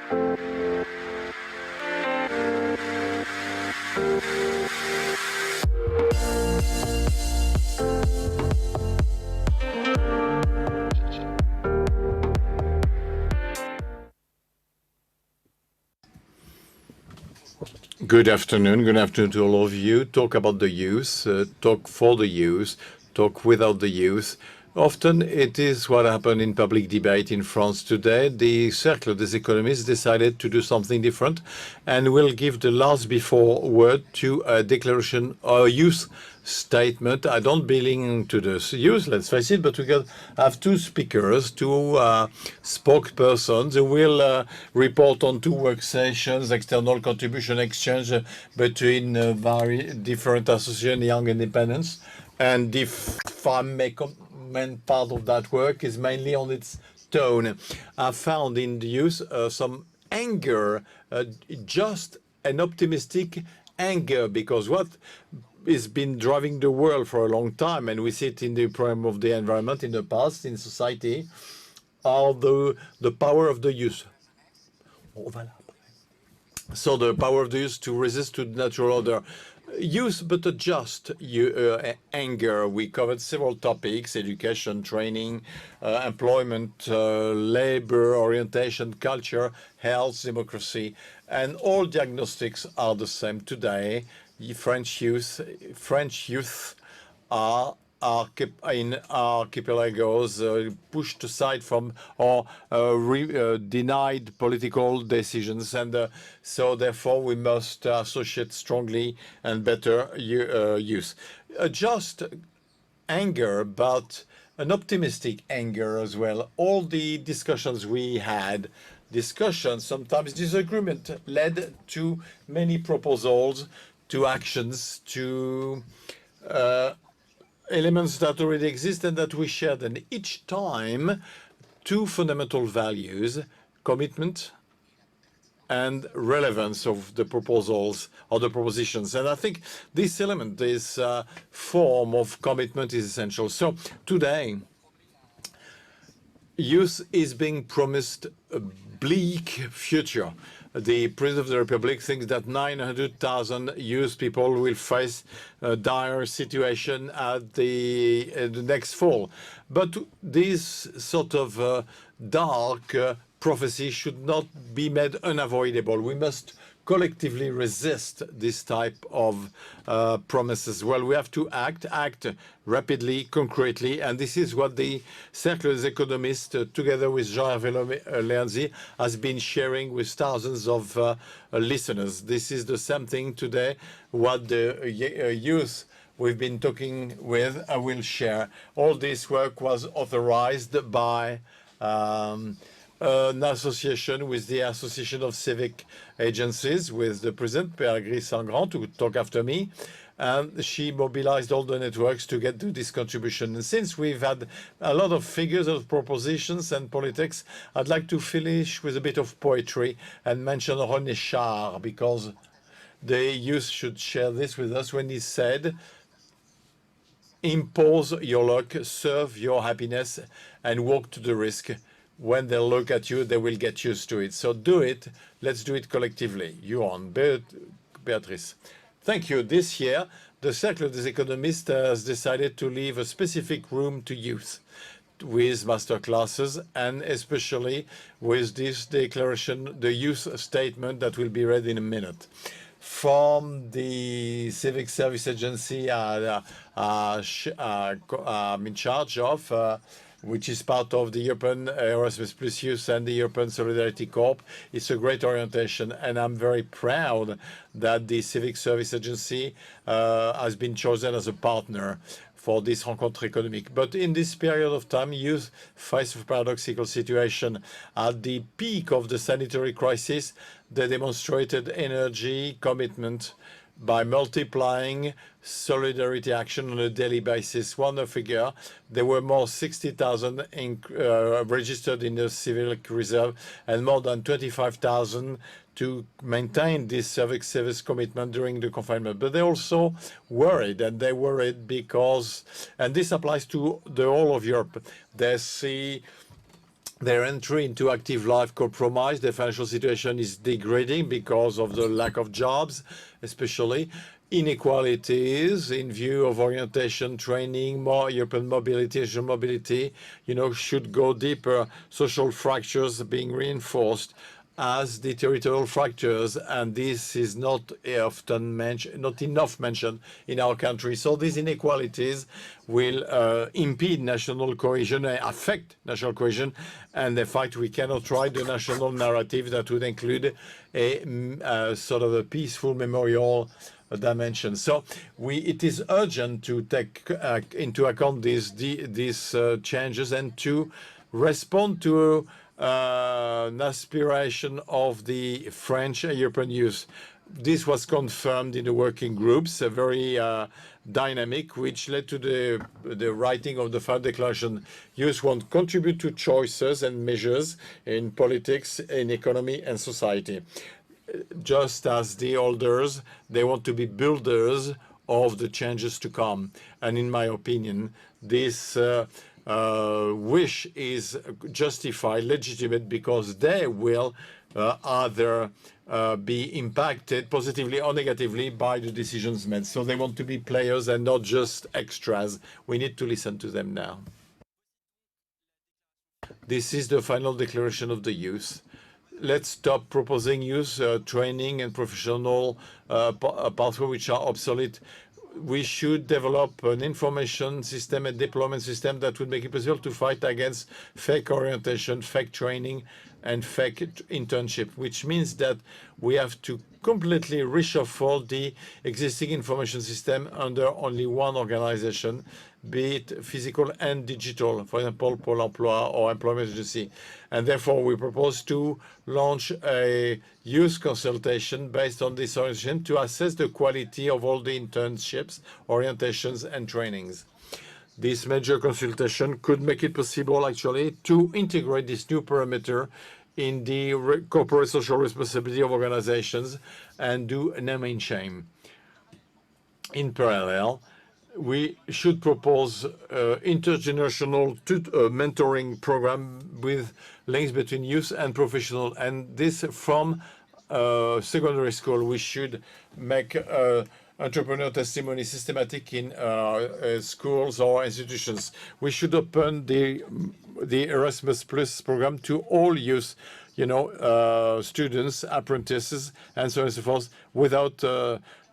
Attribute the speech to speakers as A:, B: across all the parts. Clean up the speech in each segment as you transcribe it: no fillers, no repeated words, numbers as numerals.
A: Good afternoon. Good afternoon to all of you. Talk about the youth, talk for the youth, talk without the youth. Often it is what happened in public debate in France today. The Cercle des Économistes decided to do something different and will give the last before word to a declaration or youth statement. I don't belong to the youth, let's face it, but we can have two speakers, two spokespersons who will report on two work sessions, external contribution exchange between different associations, young independents. And if I may comment, part of that work is mainly on its tone. I found in the youth some anger, just an optimistic anger, because what has been driving the world for a long time, and we see it in the problem of the environment in the past, in society, are the power of the youth. So the power of the youth to resist to the natural order. Youth, but a just anger. We covered several topics: education, training, employment, labor, orientation, culture, health, democracy, and all diagnostics are the same today. French youth are in archipelagos, pushed aside from or denied political decisions, and so therefore we must associate strongly and better youth. Just anger, but an optimistic anger as well. All the discussions we had, sometimes disagreement, led to many proposals, to actions, to elements that already exist and that we shared. And each time, two fundamental values: commitment and relevance of the proposals or the propositions. And I think this element, this form of commitment is essential. So today, youth is being promised a bleak future. The President of the Republic thinks that 900,000 youth people will face a dire situation at the next fall. But this sort of dark prophecy should not be made unavoidable. We must collectively resist this type of promises. Well, we have to act rapidly, concretely, and this is what the Cercle des Économistes, together with Jean-Hervé Leanzi, has been sharing with thousands of listeners. This is the same thing today, what the youth we've been talking with will share. All this work was authorized by an association with the Association of Civic Agencies, with the President, Père Gris-Sangrand, to talk after me. And she mobilized all the networks to get to this contribution. And since we've had a lot of figures of propositions and politics, I'd like to finish with a bit of poetry and mention René Char, because the youth should share this with us when he said, "Impose your luck, serve your happiness, and walk to the risk. When they look at you, they will get used to it." So do it. Let's do it collectively. You on, Beatrice. Thank you. This year, the Cercle des Économistes has decided to leave a specific room to youth with master classes, and especially with this declaration, the youth statement that will be read in a minute. From the Civic Service Agency I'm in charge of, which is part of the European Erasmus Plus Youth and the European Solidarity Corps. It's a great orientation, and I'm very proud that the Civic Service Agency has been chosen as a partner for this rencontre économique. But in this period of time, youth face a paradoxical situation. At the peak of the sanitary crisis, they demonstrated energy, commitment, by multiplying solidarity action on a daily basis. One figure, there were more 60,000 registered in the Civic Reserve and more than 25,000 to maintain this civic service commitment during the confinement. But they also worried, and they worried because, and this applies to the whole of Europe, they see their entry into active life compromised. Their financial situation is degrading because of the lack of jobs, especially inequalities in view of orientation, training, more European mobility, Asian mobility, should go deeper. Social fractures being reinforced as the territorial fractures, and this is not often mentioned, not enough mentioned in our country. So these inequalities will impede national cohesion, affect national cohesion, and in fact we cannot write the national narrative that would include a sort of a peaceful memorial dimension. So it is urgent to take into account these changes and to respond to an aspiration of the French European youth. This was confirmed in the working groups, a very dynamic, which led to the writing of the final declaration. Youth want to contribute to choices and measures in politics, in economy and society. Just as the elders, they want to be builders of the changes to come. And in my opinion, this wish is justified, legitimate, because they will either be impacted positively or negatively by the decisions made. So they want to be players and not just extras. We need to listen to them now. This is the final declaration of the youth. Let's stop proposing youth training and professional pathways which are obsolete. We should develop an information system and deployment system that would make it possible to fight against fake orientation, fake training, and fake internship, which means that we have to completely reshuffle the existing information system under only one organization, be it physical and digital, for example, Pôle emploi or employment agency. And therefore, we propose to launch a youth consultation based on this orientation to assess the quality of all the internships, orientations, and trainings. This major consultation could make it possible, actually, to integrate this new parameter in the corporate social responsibility of organizations and do name and shame. In parallel, we should propose intergenerational mentoring program with links between youth and professional, and this from secondary school. We should make entrepreneur testimony systematic in schools or institutions. We should open the Erasmus Plus program to all youth, students, apprentices, and so on and so forth, without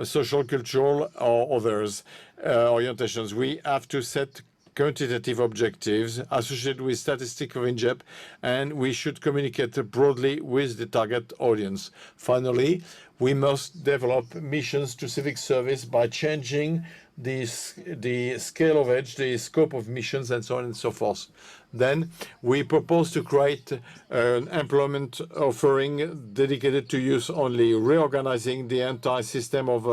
A: social, cultural, or others orientations. We have to set quantitative objectives associated with statistics of INJEP, and we should communicate broadly with the target audience. Finally, we must develop missions to civic service by changing the scale of edge, the scope of missions, and so on and so forth. Then we propose to create an employment offering dedicated to youth only, reorganizing the entire system of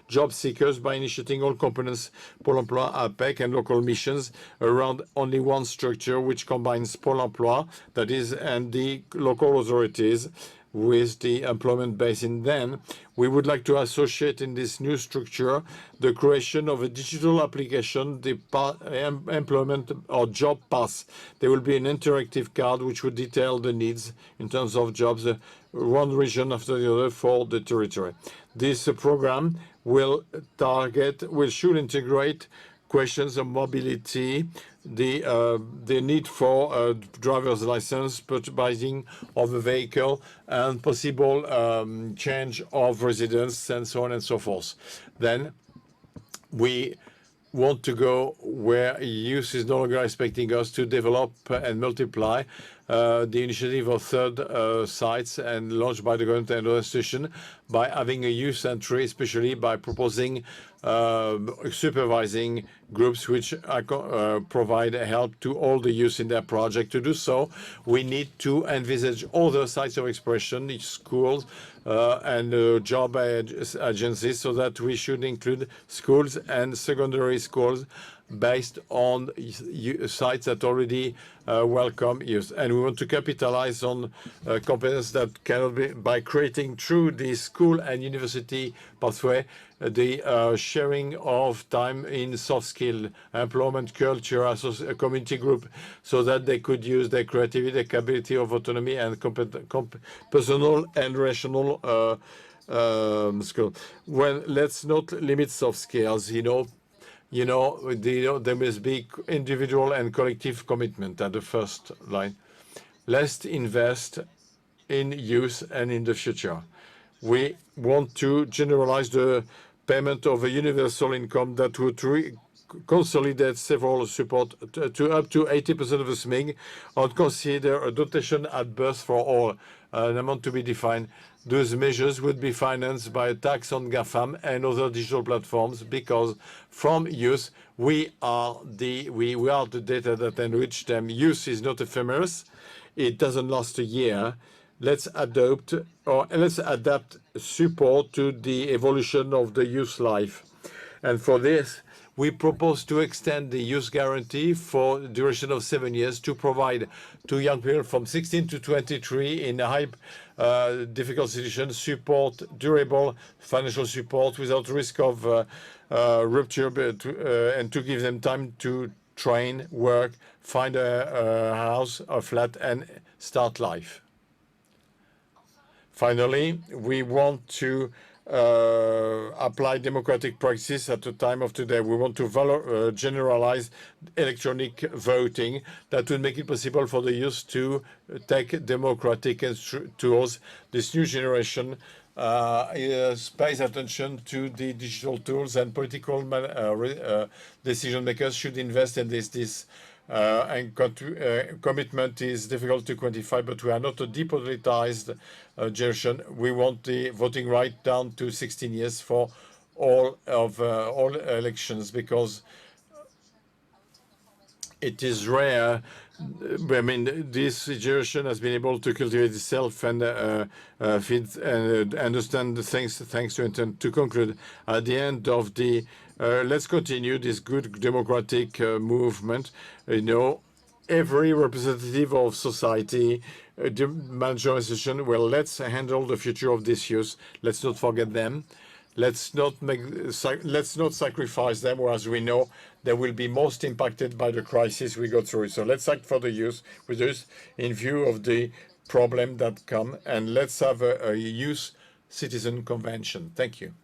A: job seekers by initiating all components, Pôle emploi, APEC, and local missions around only one structure, which combines Pôle emploi, that is, and the local authorities with the employment base. And then we would like to associate in this new structure the creation of a digital application, the employment or job pass. There will be an interactive card which would detail the needs in terms of jobs, one region after the other for the territory. This program should integrate questions of mobility, the need for a driver's license, purchasing of a vehicle, and possible change of residence, and so on and so forth. Then we want to go where youth is no longer expecting us to develop and multiply the initiative of third sites and launched by the government and other institutions by having a youth entry, especially by proposing supervising groups which provide help to all the youth in their project. To do so, we need to envisage other sites of expression, schools and job agencies, so that we should include schools and secondary schools based on sites that already welcome youth. And we want to capitalize on competence that cannot be by creating through the school and university pathway the sharing of time in soft skill, employment, culture, community group, so that they could use their creativity, their capability of autonomy and personal and rational skill. Well, let's not limit soft skills, there must be individual and collective commitment at the first line. Let's invest in youth and in the future. We want to generalize the payment of a universal income that would consolidate several support to up to 80% of the SMIG, and consider a dotation at birth for all, an amount to be defined. Those measures would be financed by a tax on GAFAM and other digital platforms, because from youth, we are the data that enrich them. Youth is not ephemeral. It doesn't last a year. Let's adapt support to the evolution of the youth life. And for this, we propose to extend the youth guarantee for the duration of 7 years to provide to young people from 16 to 23 in a high difficult situation support, durable financial support without risk of rupture, and to give them time to train, work, find a house, a flat, and start life. Finally, we want to apply democratic practices at the time of today. We want to generalize electronic voting that would make it possible for the youth to take democratic tools. This new generation pays attention to the digital tools, and political decision makers should invest in this. Commitment is difficult to quantify, but we are not a depoliticized generation. We want the voting right down to 16 years for all elections, because it is rare. I mean, this generation has been able to cultivate itself and feed and understand the things thanks to internet. To conclude, at the end of the let's continue this good democratic movement. Every representative of society, manager institution, well, let's handle the future of this youth. Let's not forget them. Let's not sacrifice them, whereas we know they will be most impacted by the crisis we go through. So let's act for the youth with us in view of the problem that come, and let's have a youth citizen convention. Thank you.